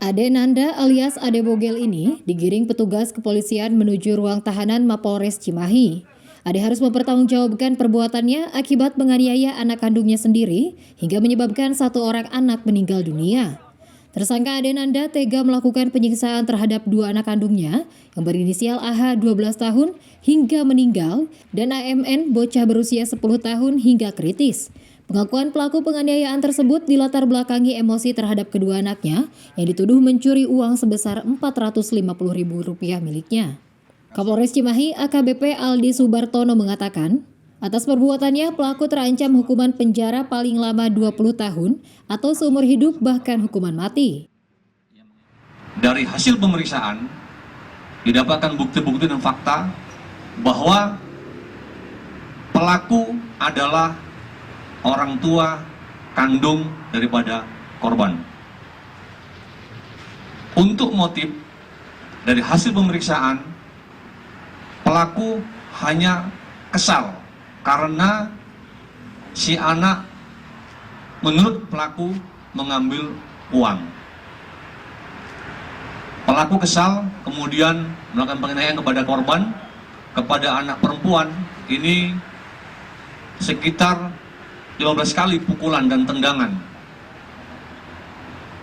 Ade Nanda alias Ade Bogel ini digiring petugas kepolisian menuju ruang tahanan Mapolres Cimahi. Ade harus mempertanggungjawabkan perbuatannya akibat menganiaya anak kandungnya sendiri hingga menyebabkan satu orang anak meninggal dunia. Tersangka Ade Nanda tega melakukan penyiksaan terhadap dua anak kandungnya yang berinisial AH 12 tahun hingga meninggal dan AMN bocah berusia 10 tahun hingga kritis. Pengakuan pelaku penganiayaan tersebut dilatar belakangi emosi terhadap kedua anaknya yang dituduh mencuri uang sebesar Rp450.000 miliknya. Kapolres Cimahi AKBP Aldi Subartono mengatakan, atas perbuatannya pelaku terancam hukuman penjara paling lama 20 tahun atau seumur hidup bahkan hukuman mati. Dari hasil pemeriksaan didapatkan bukti-bukti dan fakta bahwa pelaku adalah orang tua kandung daripada korban. Untuk motif dari hasil pemeriksaan, pelaku hanya kesal karena si anak menurut pelaku mengambil uang. Pelaku kesal kemudian melakukan penganiayaan kepada korban, kepada anak perempuan ini sekitar 15 kali pukulan dan tendangan.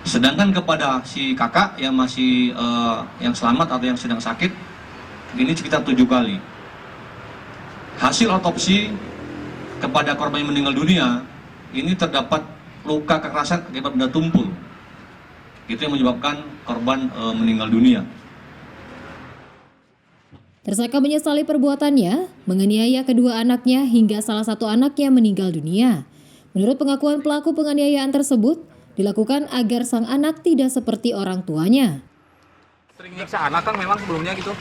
Sedangkan kepada si kakak yang masih yang selamat atau yang sedang sakit ini sekitar 7 kali. Hasil otopsi kepada korban yang meninggal dunia ini terdapat luka kekerasan akibat benda tumpul. Itu yang menyebabkan korban meninggal dunia. Tersangka menyesali perbuatannya, menganiaya kedua anaknya hingga salah satu anaknya meninggal dunia. Menurut pengakuan pelaku penganiayaan tersebut, dilakukan agar sang anak tidak seperti orang tuanya. Sering nyiksa anak Kang memang sebelumnya gitu?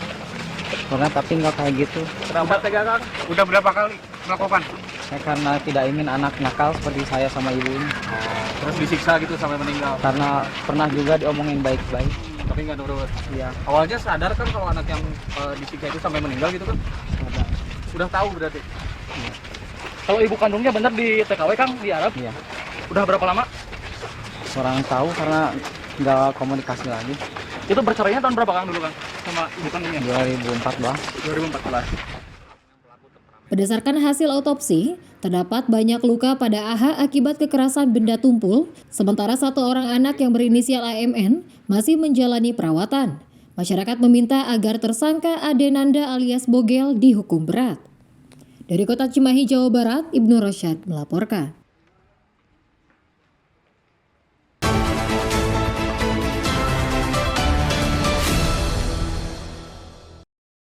Pernah tapi nggak kayak gitu. Udah tega Kang? Udah berapa kali melakukan? Saya karena tidak ingin anak nakal seperti saya sama ibunya. Terus disiksa gitu sampai meninggal? Karena pernah juga diomongin baik-baik. Tapi nggak nurut? Iya. Awalnya sadar kan kalau anak yang disiksa itu sampai meninggal gitu kan? Sudah tahu berarti? Iya. Kalau ibu kandungnya benar di TKW Kang, di Arab? Iya. Udah berapa lama? Kurang tahu karena nggak komunikasi lagi. Itu bercerainya tahun berapa Kang dulu Kang? Sama ibu kandungnya? 2014. 2014. Berdasarkan hasil otopsi, terdapat banyak luka pada AH akibat kekerasan benda tumpul, sementara satu orang anak yang berinisial AMN masih menjalani perawatan. Masyarakat meminta agar tersangka Ade Nanda alias Bogel dihukum berat. Dari Kota Cimahi, Jawa Barat, Ibnu Rosyad melaporkan.